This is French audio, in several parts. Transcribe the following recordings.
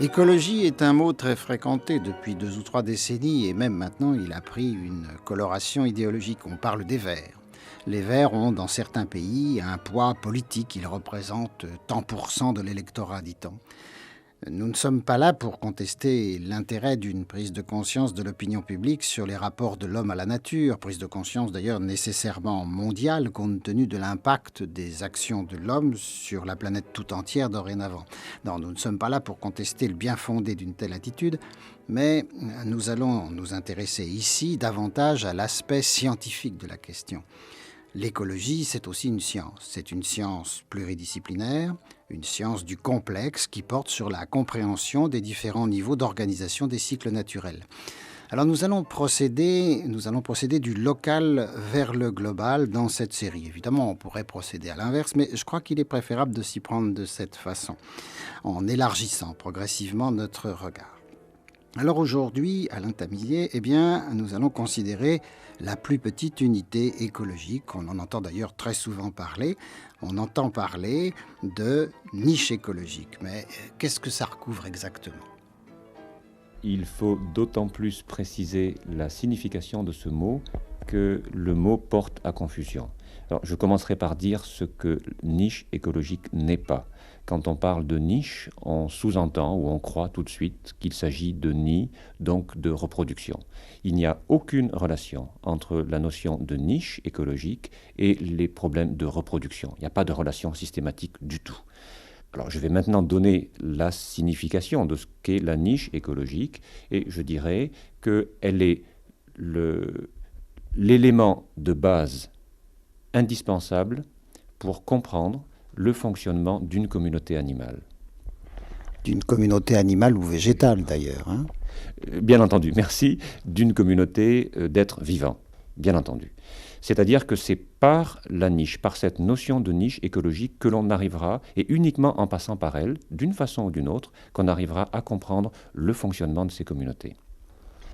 Écologie est un mot très fréquenté depuis 2 ou 3 décennies et même maintenant il a pris une coloration idéologique. On parle des Verts. Les Verts ont dans certains pays un poids politique, ils représentent tant pour cent de l'électorat, dit-on. Nous ne sommes pas là pour contester l'intérêt d'une prise de conscience de l'opinion publique sur les rapports de l'homme à la nature, prise de conscience d'ailleurs nécessairement mondiale compte tenu de l'impact des actions de l'homme sur la planète tout entière dorénavant. Non, nous ne sommes pas là pour contester le bien fondé d'une telle attitude, mais nous allons nous intéresser ici davantage à l'aspect scientifique de la question. L'écologie, c'est aussi une science. C'est une science pluridisciplinaire, une science du complexe qui porte sur la compréhension des différents niveaux d'organisation des cycles naturels. Alors nous allons procéder du local vers le global dans cette série. Évidemment, on pourrait procéder à l'inverse, mais je crois qu'il est préférable de s'y prendre de cette façon, en élargissant progressivement notre regard. Alors aujourd'hui, Alain Tamillier, nous allons considérer la plus petite unité écologique. On en entend d'ailleurs très souvent parler. On entend parler de niche écologique. Mais qu'est-ce que ça recouvre exactement ? Il faut d'autant plus préciser la signification de ce mot que le mot porte à confusion. Alors, je commencerai par dire ce que niche écologique n'est pas. Quand on parle de niche, on sous-entend ou on croit tout de suite qu'il s'agit de nid, donc de reproduction. Il n'y a aucune relation entre la notion de niche écologique et les problèmes de reproduction. Il n'y a pas de relation systématique du tout. Alors, je vais maintenant donner la signification de ce qu'est la niche écologique et je dirais qu'elle est l'élément de base indispensable pour comprendre le fonctionnement d'une communauté animale. D'une communauté animale ou végétale d'ailleurs. Bien entendu, merci. D'une communauté d'êtres vivants, bien entendu. C'est-à-dire que c'est par la niche, par cette notion de niche écologique que l'on arrivera, et uniquement en passant par elle, d'une façon ou d'une autre, qu'on arrivera à comprendre le fonctionnement de ces communautés.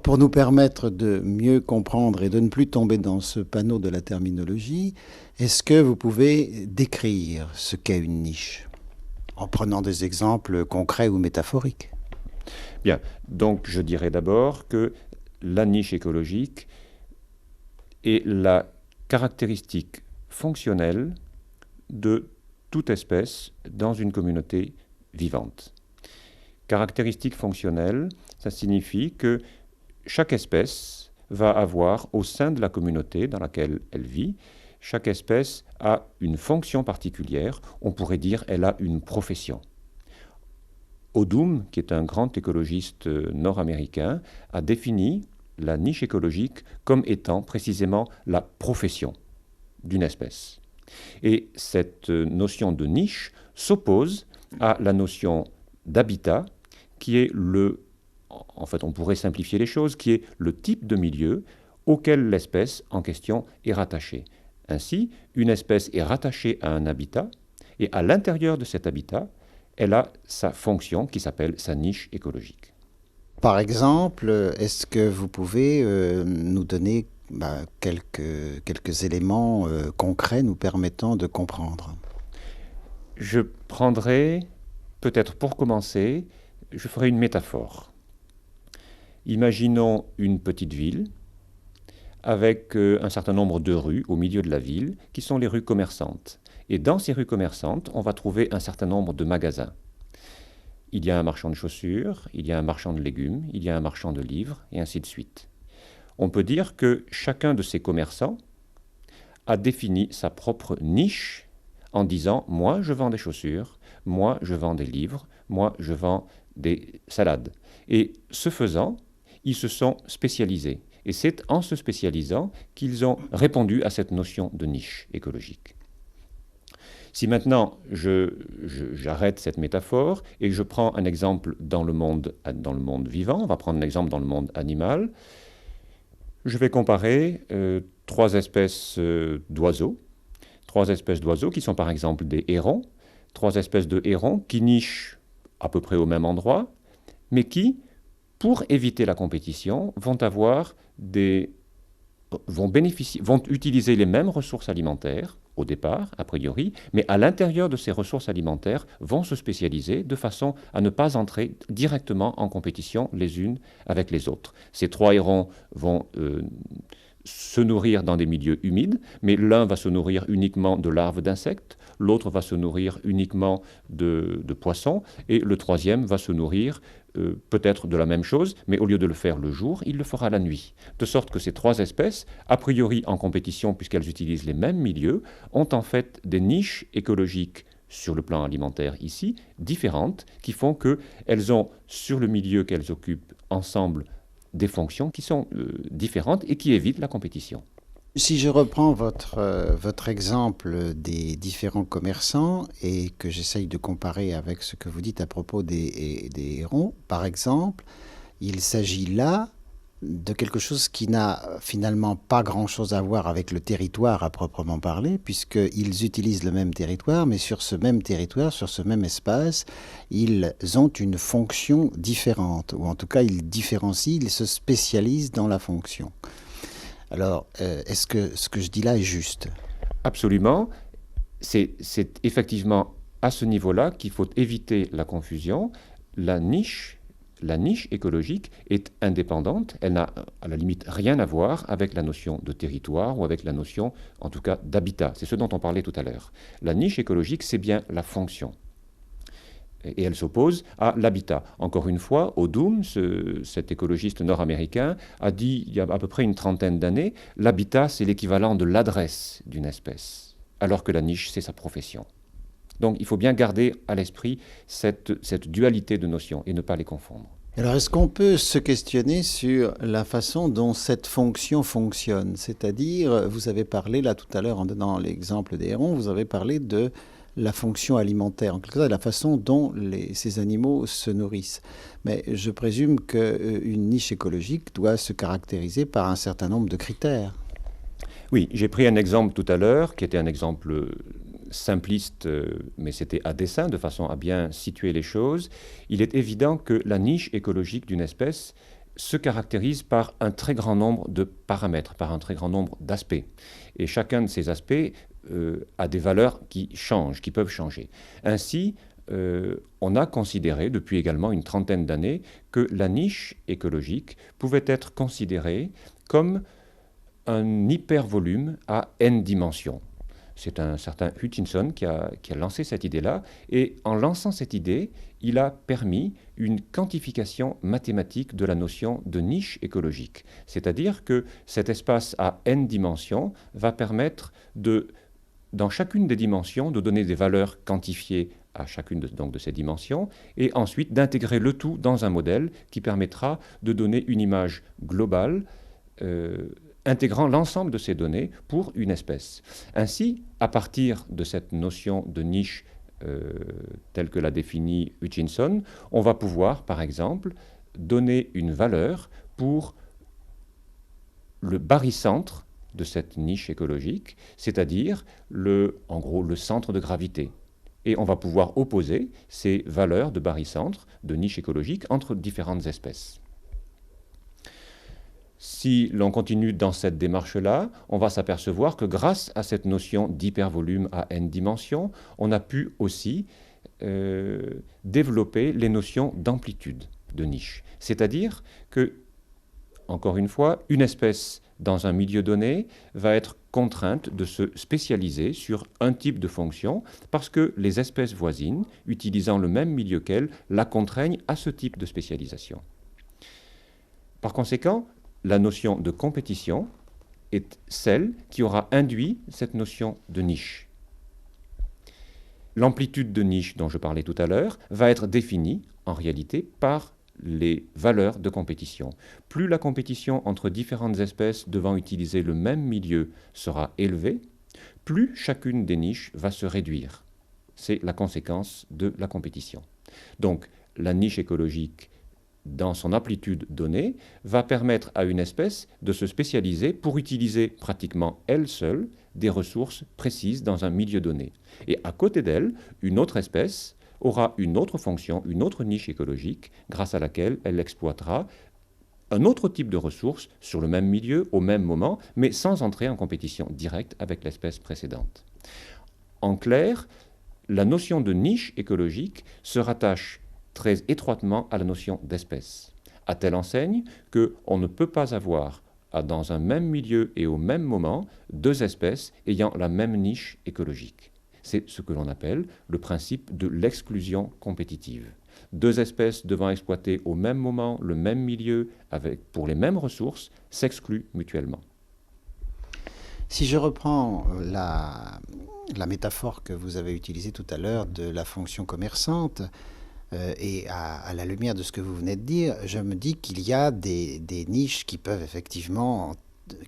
Pour nous permettre de mieux comprendre et de ne plus tomber dans ce panneau de la terminologie, est-ce que vous pouvez décrire ce qu'est une niche, en prenant des exemples concrets ou métaphoriques ? Bien, donc je dirais d'abord que la niche écologique est la caractéristique fonctionnelle de toute espèce dans une communauté vivante. Caractéristique fonctionnelle, ça signifie que chaque espèce va avoir, au sein de la communauté dans laquelle elle vit, chaque espèce a une fonction particulière, on pourrait dire elle a une profession. Odum, qui est un grand écologiste nord-américain, a défini la niche écologique comme étant précisément la profession d'une espèce. Et cette notion de niche s'oppose à la notion d'habitat, qui est en fait, on pourrait simplifier les choses, qui est le type de milieu auquel l'espèce en question est rattachée. Ainsi, une espèce est rattachée à un habitat, et à l'intérieur de cet habitat, elle a sa fonction qui s'appelle sa niche écologique. Par exemple, est-ce que vous pouvez nous donner quelques éléments concrets nous permettant de comprendre ? Je prendrai, peut-être pour commencer, je ferai une métaphore. Imaginons une petite ville avec un certain nombre de rues au milieu de la ville qui sont les rues commerçantes. Et dans ces rues commerçantes, on va trouver un certain nombre de magasins. Il y a un marchand de chaussures, il y a un marchand de légumes, il y a un marchand de livres, et ainsi de suite. On peut dire que chacun de ces commerçants a défini sa propre niche en disant « moi, je vends des chaussures, moi, je vends des livres, moi, je vends des salades ». Et ce faisant, ils se sont spécialisés. Et c'est en se spécialisant qu'ils ont répondu à cette notion de niche écologique. Si maintenant j'arrête cette métaphore et je prends un exemple dans le monde vivant, on va prendre un exemple dans le monde animal, je vais comparer trois espèces d'oiseaux qui sont par exemple des hérons, trois espèces de hérons qui nichent à peu près au même endroit, mais qui, pour éviter la compétition, vont utiliser les mêmes ressources alimentaires au départ, a priori, mais à l'intérieur de ces ressources alimentaires vont se spécialiser de façon à ne pas entrer directement en compétition les unes avec les autres. Ces 3 hérons vont se nourrir dans des milieux humides, mais l'un va se nourrir uniquement de larves d'insectes, l'autre va se nourrir uniquement de poissons, et le troisième va se nourrir peut-être de la même chose, mais au lieu de le faire le jour, il le fera la nuit. De sorte que ces 3 espèces, a priori en compétition puisqu'elles utilisent les mêmes milieux, ont en fait des niches écologiques sur le plan alimentaire ici, différentes, qui font qu'elles ont sur le milieu qu'elles occupent ensemble des fonctions qui sont différentes et qui évitent la compétition. Si je reprends votre exemple des différents commerçants et que j'essaye de comparer avec ce que vous dites à propos des hérons, par exemple, il s'agit là de quelque chose qui n'a finalement pas grand-chose à voir avec le territoire à proprement parler, puisqu'ils utilisent le même territoire, mais sur ce même territoire, sur ce même espace, ils ont une fonction différente, ou en tout cas ils différencient, ils se spécialisent dans la fonction. Alors, est-ce que ce que je dis là est juste? Absolument. C'est effectivement à ce niveau-là qu'il faut éviter la confusion. La niche écologique est indépendante. Elle n'a à la limite rien à voir avec la notion de territoire ou avec la notion, en tout cas, d'habitat. C'est ce dont on parlait tout à l'heure. La niche écologique, c'est bien la fonction. Et elle s'oppose à l'habitat. Encore une fois, Odum, cet écologiste nord-américain, a dit il y a à peu près une trentaine d'années, l'habitat c'est l'équivalent de l'adresse d'une espèce, alors que la niche c'est sa profession. Donc il faut bien garder à l'esprit cette dualité de notions et ne pas les confondre. Alors, est-ce qu'on peut se questionner sur la façon dont cette fonction fonctionne? C'est-à-dire, vous avez parlé là tout à l'heure en donnant l'exemple des hérons, vous avez parlé de la fonction alimentaire, en quelque sorte, la façon dont ces animaux se nourrissent. Mais je présume qu'une niche écologique doit se caractériser par un certain nombre de critères. Oui, j'ai pris un exemple tout à l'heure, qui était un exemple simpliste, mais c'était à dessein, de façon à bien situer les choses. Il est évident que la niche écologique d'une espèce se caractérise par un très grand nombre de paramètres, par un très grand nombre d'aspects. Et chacun de ces aspects a des valeurs qui changent, qui peuvent changer. Ainsi, on a considéré depuis également une trentaine d'années que la niche écologique pouvait être considérée comme un hypervolume à n dimensions. C'est un certain Hutchinson qui a lancé cette idée-là, et en lançant cette idée, il a permis une quantification mathématique de la notion de niche écologique. C'est-à-dire que cet espace à n dimensions va permettre dans chacune des dimensions, de donner des valeurs quantifiées à chacune de ces dimensions, et ensuite d'intégrer le tout dans un modèle qui permettra de donner une image globale intégrant l'ensemble de ces données pour une espèce. Ainsi, à partir de cette notion de niche telle que l'a définie Hutchinson, on va pouvoir, par exemple, donner une valeur pour le barycentre de cette niche écologique, c'est-à-dire en gros le centre de gravité. Et on va pouvoir opposer ces valeurs de barycentre, de niche écologique, entre différentes espèces. Si l'on continue dans cette démarche-là, on va s'apercevoir que grâce à cette notion d'hypervolume à n dimensions, on a pu aussi développer les notions d'amplitude de niche. C'est-à-dire que, encore une fois, une espèce dans un milieu donné va être contrainte de se spécialiser sur un type de fonction parce que les espèces voisines, utilisant le même milieu qu'elle, la contraignent à ce type de spécialisation. Par conséquent, la notion de compétition est celle qui aura induit cette notion de niche. L'amplitude de niche dont je parlais tout à l'heure va être définie, en réalité, par les valeurs de compétition. Plus la compétition entre différentes espèces devant utiliser le même milieu sera élevée, plus chacune des niches va se réduire. C'est la conséquence de la compétition. Donc, la niche écologique, dans son amplitude donnée, va permettre à une espèce de se spécialiser pour utiliser pratiquement elle seule des ressources précises dans un milieu donné. Et à côté d'elle, une autre espèce aura une autre fonction, une autre niche écologique, grâce à laquelle elle exploitera un autre type de ressources sur le même milieu, au même moment, mais sans entrer en compétition directe avec l'espèce précédente. En clair, la notion de niche écologique se rattache très étroitement à la notion d'espèce, à telle enseigne qu'on ne peut pas avoir dans un même milieu et au même moment deux espèces ayant la même niche écologique. C'est ce que l'on appelle le principe de l'exclusion compétitive. Deux espèces devant exploiter au même moment le même milieu pour les mêmes ressources s'excluent mutuellement. Si je reprends la métaphore que vous avez utilisée tout à l'heure de la fonction commerçante, et à la lumière de ce que vous venez de dire, je me dis qu'il y a des niches qui peuvent effectivement,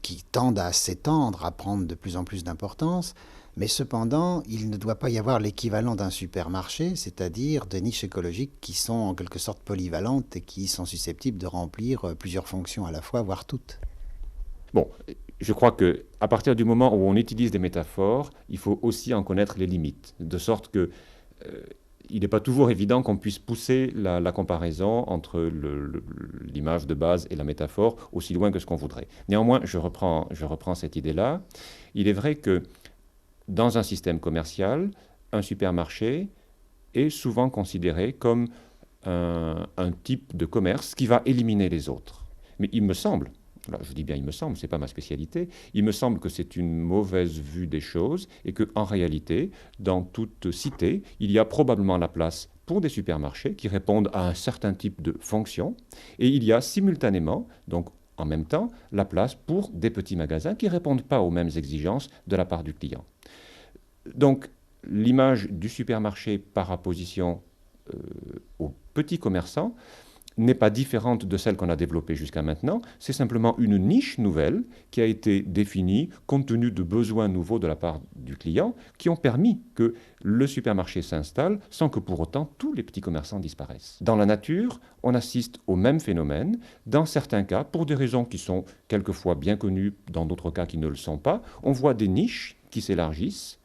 qui tendent à s'étendre, à prendre de plus en plus d'importance, mais cependant, il ne doit pas y avoir l'équivalent d'un supermarché, c'est-à-dire des niches écologiques qui sont en quelque sorte polyvalentes et qui sont susceptibles de remplir plusieurs fonctions à la fois, voire toutes. Bon, je crois qu'à partir du moment où on utilise des métaphores, il faut aussi en connaître les limites, de sorte que il n'est pas toujours évident qu'on puisse pousser la comparaison entre l'image de base et la métaphore aussi loin que ce qu'on voudrait. Néanmoins, je reprends cette idée-là. Il est vrai que dans un système commercial, un supermarché est souvent considéré comme un type de commerce qui va éliminer les autres. Mais il me semble, là, je dis bien il me semble, ce n'est pas ma spécialité, il me semble que c'est une mauvaise vue des choses et qu'en réalité, dans toute cité, il y a probablement la place pour des supermarchés qui répondent à un certain type de fonction et il y a simultanément, donc en même temps, la place pour des petits magasins qui ne répondent pas aux mêmes exigences de la part du client. Donc, l'image du supermarché par opposition aux petits commerçants n'est pas différente de celle qu'on a développée jusqu'à maintenant. C'est simplement une niche nouvelle qui a été définie compte tenu de besoins nouveaux de la part du client qui ont permis que le supermarché s'installe sans que pour autant tous les petits commerçants disparaissent. Dans la nature, on assiste au même phénomène. Dans certains cas, pour des raisons qui sont quelquefois bien connues, dans d'autres cas qui ne le sont pas, on voit des niches qui s'élargissent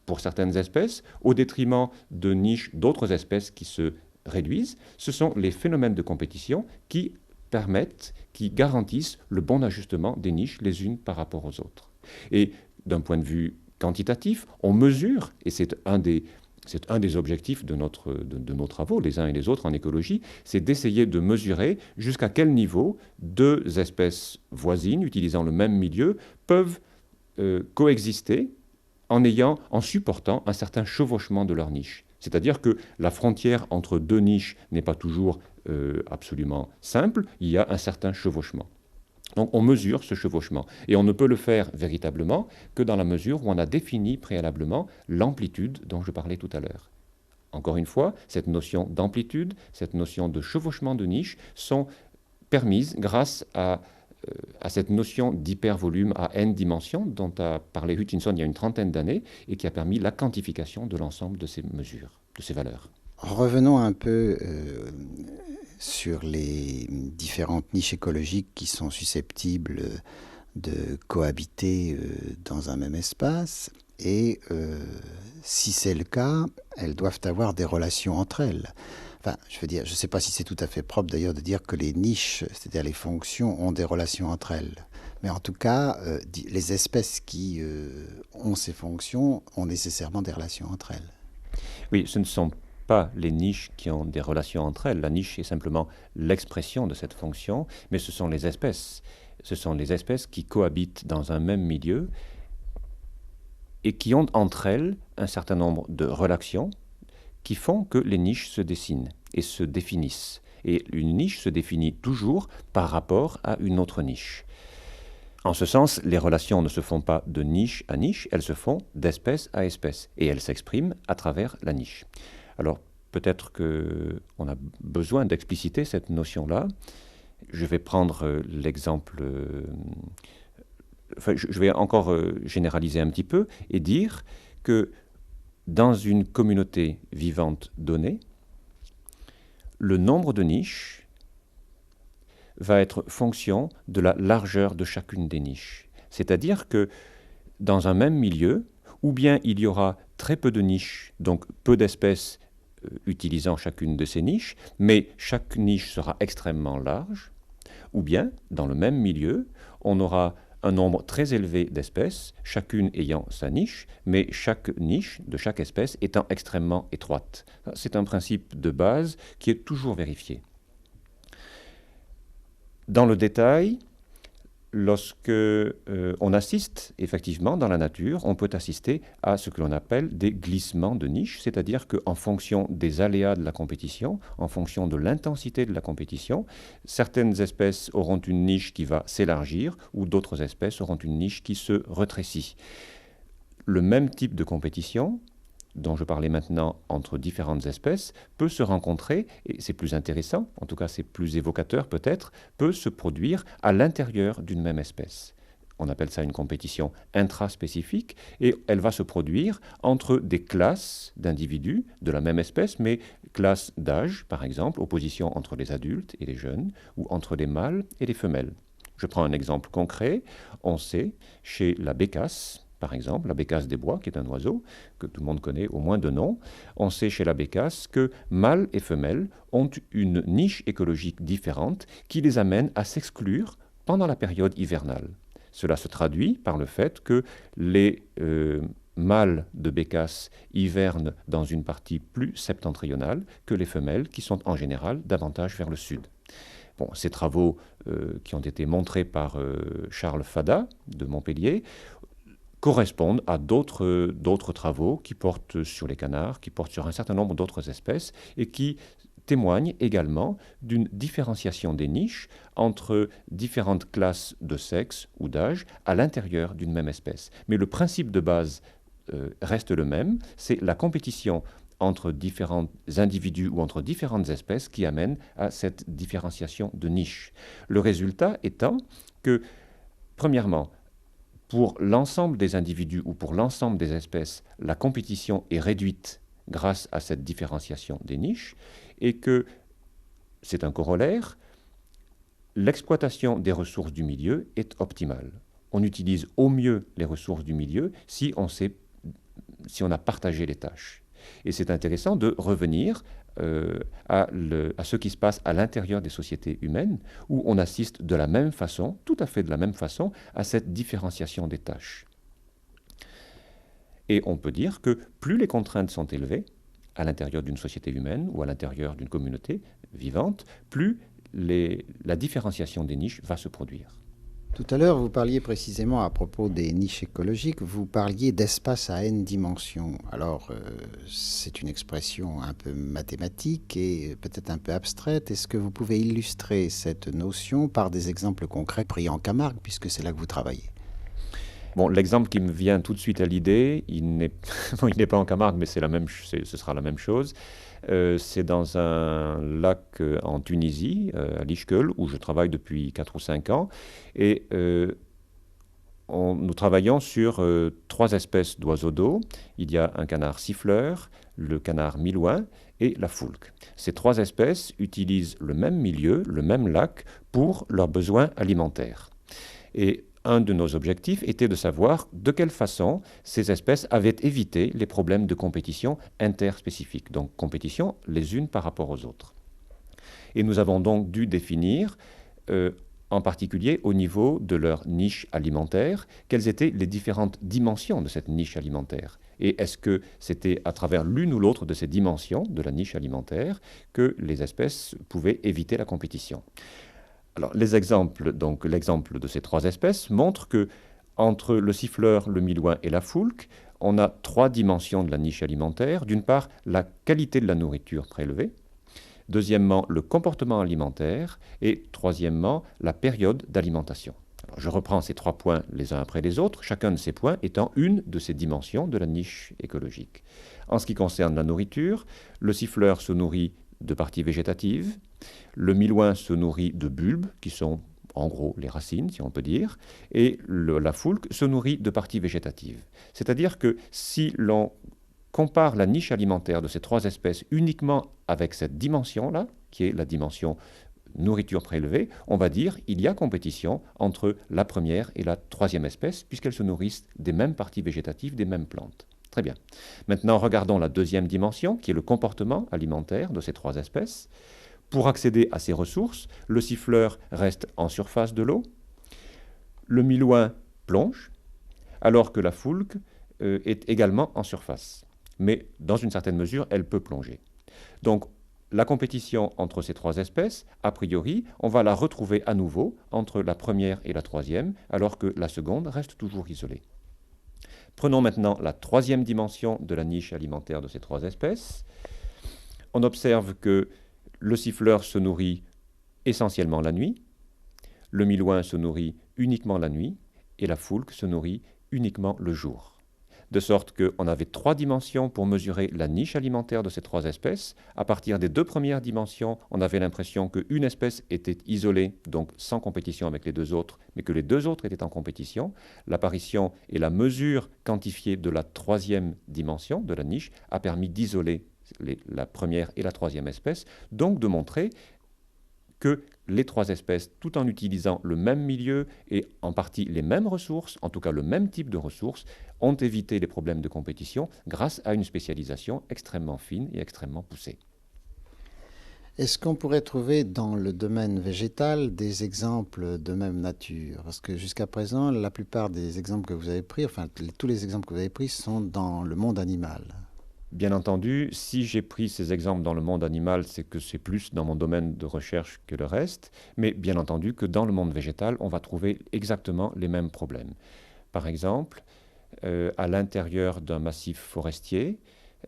pour certaines espèces, au détriment de niches d'autres espèces qui se réduisent. Ce sont les phénomènes de compétition qui permettent, qui garantissent le bon ajustement des niches les unes par rapport aux autres. Et d'un point de vue quantitatif, on mesure, et c'est un des objectifs de nos travaux, les uns et les autres en écologie, c'est d'essayer de mesurer jusqu'à quel niveau deux espèces voisines utilisant le même milieu peuvent coexister en supportant un certain chevauchement de leurs niches. C'est-à-dire que la frontière entre deux niches n'est pas toujours absolument simple, il y a un certain chevauchement. Donc on mesure ce chevauchement, et on ne peut le faire véritablement que dans la mesure où on a défini préalablement l'amplitude dont je parlais tout à l'heure. Encore une fois, cette notion d'amplitude, cette notion de chevauchement de niches sont permises grâce à cette notion d'hypervolume à n dimensions dont a parlé Hutchinson il y a une trentaine d'années et qui a permis la quantification de l'ensemble de ces mesures, de ces valeurs. Revenons un peu sur les différentes niches écologiques qui sont susceptibles de cohabiter dans un même espace et si c'est le cas, elles doivent avoir des relations entre elles. Enfin, je veux dire, je ne sais pas si c'est tout à fait propre d'ailleurs de dire que les niches, c'est-à-dire les fonctions, ont des relations entre elles. Mais en tout cas, les espèces qui ont ces fonctions ont nécessairement des relations entre elles. Oui, ce ne sont pas les niches qui ont des relations entre elles. La niche est simplement l'expression de cette fonction, mais ce sont les espèces. Ce sont les espèces qui cohabitent dans un même milieu et qui ont entre elles un certain nombre de relations qui font que les niches se dessinent et se définissent. Et une niche se définit toujours par rapport à une autre niche. En ce sens, les relations ne se font pas de niche à niche, elles se font d'espèce à espèce, et elles s'expriment à travers la niche. Alors, peut-être qu'on a besoin d'expliciter cette notion-là. Je vais prendre l'exemple... je vais encore généraliser un petit peu et dire que dans une communauté vivante donnée, le nombre de niches va être fonction de la largeur de chacune des niches. C'est-à-dire que dans un même milieu, ou bien il y aura très peu de niches, donc peu d'espèces utilisant chacune de ces niches, mais chaque niche sera extrêmement large, ou bien, dans le même milieu, on aura un nombre très élevé d'espèces, chacune ayant sa niche, mais chaque niche de chaque espèce étant extrêmement étroite. C'est un principe de base qui est toujours vérifié. Dans le détail, lorsque on assiste effectivement dans la nature, on peut assister à ce que l'on appelle des glissements de niche, c'est-à-dire qu'en fonction des aléas de la compétition, en fonction de l'intensité de la compétition, certaines espèces auront une niche qui va s'élargir ou d'autres espèces auront une niche qui se rétrécit. Le même type de compétition, dont je parlais maintenant entre différentes espèces, peut se rencontrer, et c'est plus intéressant, en tout cas c'est plus évocateur peut-être, peut se produire à l'intérieur d'une même espèce. On appelle ça une compétition intraspécifique, et elle va se produire entre des classes d'individus de la même espèce, mais classes d'âge, par exemple, opposition entre les adultes et les jeunes, ou entre les mâles et les femelles. Je prends un exemple concret. On sait, chez la bécasse, par exemple, la bécasse des bois, qui est un oiseau que tout le monde connaît au moins de nom, on sait chez la bécasse que mâles et femelles ont une niche écologique différente qui les amène à s'exclure pendant la période hivernale. Cela se traduit par le fait que les mâles de bécasse hivernent dans une partie plus septentrionale que les femelles qui sont en général davantage vers le sud. Bon, ces travaux qui ont été montrés par Charles Fada de Montpellier correspondent à d'autres travaux qui portent sur les canards, qui portent sur un certain nombre d'autres espèces et qui témoignent également d'une différenciation des niches entre différentes classes de sexe ou d'âge à l'intérieur d'une même espèce. Mais le principe de base reste le même, c'est la compétition entre différents individus ou entre différentes espèces qui amène à cette différenciation de niches. Le résultat étant que, premièrement, pour l'ensemble des individus ou pour l'ensemble des espèces, la compétition est réduite grâce à cette différenciation des niches et que, c'est un corollaire, l'exploitation des ressources du milieu est optimale. On utilise au mieux les ressources du milieu si on a partagé les tâches. Et c'est intéressant de revenir à ce qui se passe à l'intérieur des sociétés humaines, où on assiste de la même façon, tout à fait de la même façon, à cette différenciation des tâches. Et on peut dire que plus les contraintes sont élevées à l'intérieur d'une société humaine ou à l'intérieur d'une communauté vivante, plus la différenciation des niches va se produire. Tout à l'heure, vous parliez précisément à propos des niches écologiques, vous parliez d'espace à n dimensions. Alors, c'est une expression un peu mathématique et peut-être un peu abstraite. Est-ce que vous pouvez illustrer cette notion par des exemples concrets pris en Camargue, puisque c'est là que vous travaillez? Bon, l'exemple qui me vient tout de suite à l'idée, il n'est pas en Camargue, mais ce sera la même chose. C'est dans un lac en Tunisie, à Lichkeul, où je travaille depuis 4 ou 5 ans. Et nous travaillons sur 3 espèces d'oiseaux d'eau. Il y a un canard siffleur, le canard milouin et la foulque. Ces 3 espèces utilisent le même milieu, le même lac, pour leurs besoins alimentaires. Et un de nos objectifs était de savoir de quelle façon ces espèces avaient évité les problèmes de compétition interspécifique, donc compétition les unes par rapport aux autres. Et nous avons donc dû définir, en particulier au niveau de leur niche alimentaire, quelles étaient les différentes dimensions de cette niche alimentaire. Et est-ce que c'était à travers l'une ou l'autre de ces dimensions de la niche alimentaire que les espèces pouvaient éviter la compétition. Alors, l'exemple de ces 3 espèces montre que entre le siffleur, le milouin et la foulque, on a 3 dimensions de la niche alimentaire. D'une part, la qualité de la nourriture prélevée. Deuxièmement, le comportement alimentaire. Et troisièmement, la période d'alimentation. Alors, je reprends ces 3 points les uns après les autres, chacun de ces points étant une de ces dimensions de la niche écologique. En ce qui concerne la nourriture, le siffleur se nourrit de parties végétatives. Le milouin se nourrit de bulbes, qui sont en gros les racines, si on peut dire, et la foulque se nourrit de parties végétatives. C'est-à-dire que si l'on compare la niche alimentaire de ces 3 espèces uniquement avec cette dimension-là, qui est la dimension nourriture prélevée, on va dire qu'il y a compétition entre la première et la 3e espèce, puisqu'elles se nourrissent des mêmes parties végétatives, des mêmes plantes. Très bien. Maintenant, regardons la deuxième dimension, qui est le comportement alimentaire de ces trois espèces. Pour accéder à ces ressources, le siffleur reste en surface de l'eau, le milouin plonge, alors que la foulque est également en surface. Mais dans une certaine mesure, elle peut plonger. Donc, la compétition entre ces trois espèces, a priori, on va la retrouver à nouveau entre la première et la troisième, alors que la seconde reste toujours isolée. Prenons maintenant la troisième dimension de la niche alimentaire de ces trois espèces. On observe que le siffleur se nourrit essentiellement la nuit, le milouin se nourrit uniquement la nuit, et la foulque se nourrit uniquement le jour. De sorte qu'on avait trois dimensions pour mesurer la niche alimentaire de ces trois espèces. À partir des deux premières dimensions, on avait l'impression qu'une espèce était isolée, donc sans compétition avec les deux autres, mais que les deux autres étaient en compétition. L'apparition et la mesure quantifiée de la troisième dimension de la niche a permis d'isoler la première et la troisième espèce, donc de montrer que les trois espèces, tout en utilisant le même milieu et en partie les mêmes ressources, en tout cas le même type de ressources, ont évité les problèmes de compétition grâce à une spécialisation extrêmement fine et extrêmement poussée. Est-ce qu'on pourrait trouver dans le domaine végétal des exemples de même nature? Parce que jusqu'à présent, la plupart des exemples que vous avez pris, enfin tous les exemples que vous avez pris sont dans le monde animal. Bien entendu, si j'ai pris ces exemples dans le monde animal, c'est que c'est plus dans mon domaine de recherche que le reste, mais bien entendu que dans le monde végétal, on va trouver exactement les mêmes problèmes. Par exemple, à l'intérieur d'un massif forestier,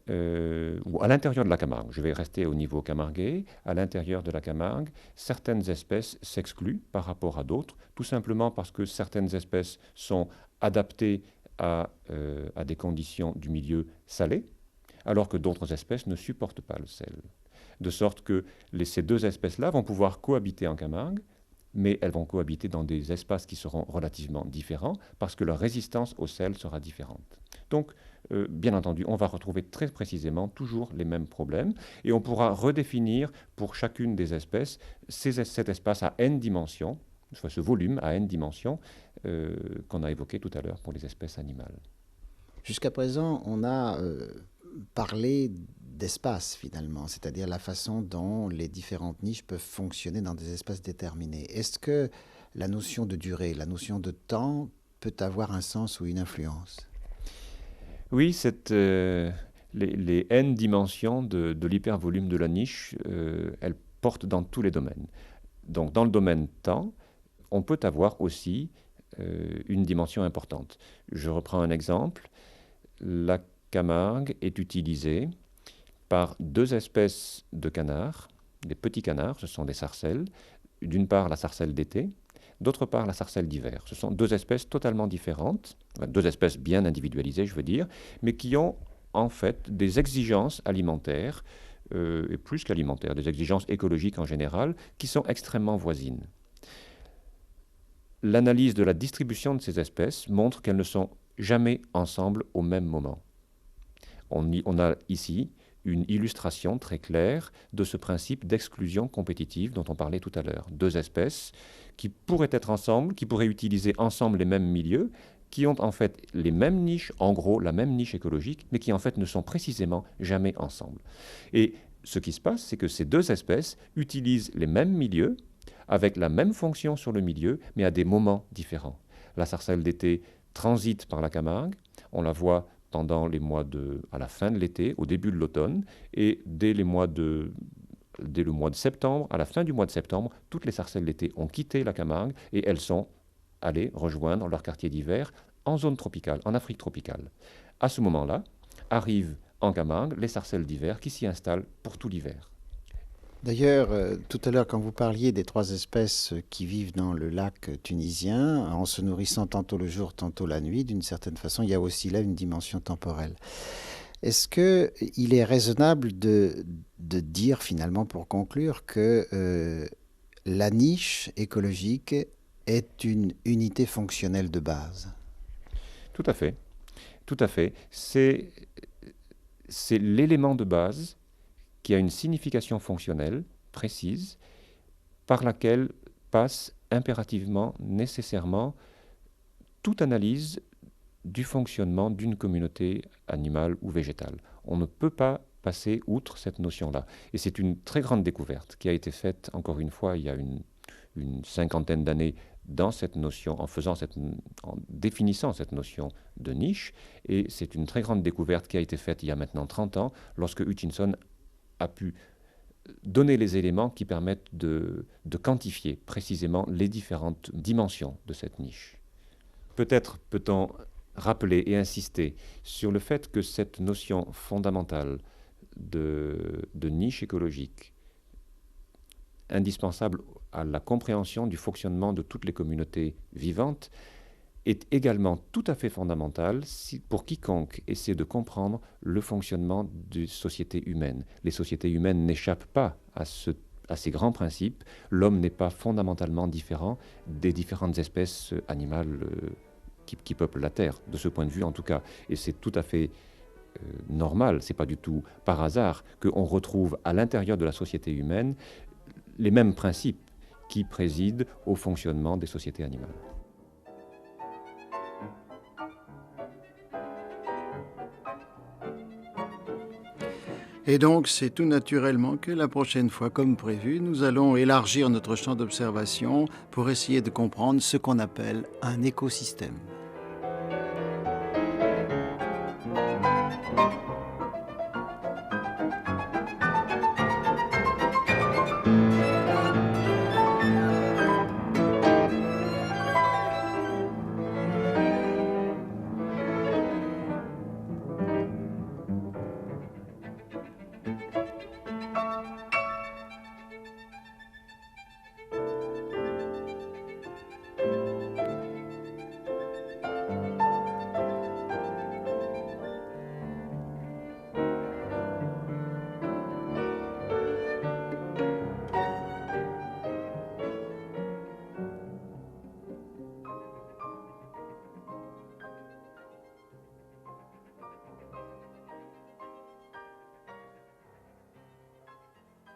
ou à l'intérieur de la Camargue, je vais rester au niveau camarguais, à l'intérieur de la Camargue, certaines espèces s'excluent par rapport à d'autres, tout simplement parce que certaines espèces sont adaptées à des conditions du milieu salé, alors que d'autres espèces ne supportent pas le sel. De sorte que ces deux espèces-là vont pouvoir cohabiter en Camargue, mais elles vont cohabiter dans des espaces qui seront relativement différents parce que leur résistance au sel sera différente. Donc, bien entendu, on va retrouver très précisément toujours les mêmes problèmes et on pourra redéfinir pour chacune des espèces cet espace à n dimensions, soit ce volume à n dimensions qu'on a évoqué tout à l'heure pour les espèces animales. Jusqu'à présent, on a parlé d'espace finalement, c'est-à-dire la façon dont les différentes niches peuvent fonctionner dans des espaces déterminés. Est-ce que la notion de durée, la notion de temps peut avoir un sens ou une influence? Oui, les n dimensions de l'hypervolume de la niche, elles portent dans tous les domaines. Donc dans le domaine temps, on peut avoir aussi une dimension importante. Je reprends un exemple. La Camargue est utilisée par deux espèces de canards, des petits canards, ce sont des sarcelles. D'une part la sarcelle d'été, d'autre part la sarcelle d'hiver. Ce sont deux espèces totalement différentes, deux espèces bien individualisées, je veux dire, mais qui ont en fait des exigences alimentaires, et plus qu'alimentaires, des exigences écologiques en général, qui sont extrêmement voisines. L'analyse de la distribution de ces espèces montre qu'elles ne sont jamais ensemble au même moment. On a ici une illustration très claire de ce principe d'exclusion compétitive dont on parlait tout à l'heure. Deux espèces qui pourraient être ensemble, qui pourraient utiliser ensemble les mêmes milieux, qui ont en fait les mêmes niches, en gros la même niche écologique, mais qui en fait ne sont précisément jamais ensemble. Et ce qui se passe, c'est que ces deux espèces utilisent les mêmes milieux, avec la même fonction sur le milieu, mais à des moments différents. La sarcelle d'été transite par la Camargue, on la voit pendant les mois à la fin de l'été, au début de l'automne, et dès le mois de septembre, à la fin du mois de septembre, toutes les sarcelles d'été ont quitté la Camargue et elles sont allées rejoindre leur quartier d'hiver en zone tropicale, en Afrique tropicale. À ce moment-là, arrivent en Camargue les sarcelles d'hiver qui s'y installent pour tout l'hiver. D'ailleurs, tout à l'heure, quand vous parliez des trois espèces qui vivent dans le lac tunisien, en se nourrissant tantôt le jour, tantôt la nuit, d'une certaine façon, il y a aussi là une dimension temporelle. Est-ce qu'il est raisonnable de dire finalement, pour conclure, que la niche écologique est une unité fonctionnelle de base? Tout à fait. Tout à fait. C'est l'élément de base qui a une signification fonctionnelle précise par laquelle passe impérativement, nécessairement, toute analyse du fonctionnement d'une communauté animale ou végétale. On ne peut pas passer outre cette notion-là. Et c'est une très grande découverte qui a été faite, encore une fois, il y a une cinquantaine d'années dans cette notion, en définissant cette notion de niche. Et c'est une très grande découverte qui a été faite il y a maintenant 30 ans, lorsque Hutchinson a pu donner les éléments qui permettent de quantifier précisément les différentes dimensions de cette niche. Peut-être peut-on rappeler et insister sur le fait que cette notion fondamentale de niche écologique, indispensable à la compréhension du fonctionnement de toutes les communautés vivantes, est également tout à fait fondamentale pour quiconque essaie de comprendre le fonctionnement des sociétés humaines. Les sociétés humaines n'échappent pas à ces grands principes. L'homme n'est pas fondamentalement différent des différentes espèces animales qui peuplent la Terre, de ce point de vue en tout cas. Et c'est tout à fait normal, c'est pas du tout par hasard qu'on retrouve à l'intérieur de la société humaine les mêmes principes qui président au fonctionnement des sociétés animales. Et donc, c'est tout naturellement que la prochaine fois, comme prévu, nous allons élargir notre champ d'observation pour essayer de comprendre ce qu'on appelle un écosystème.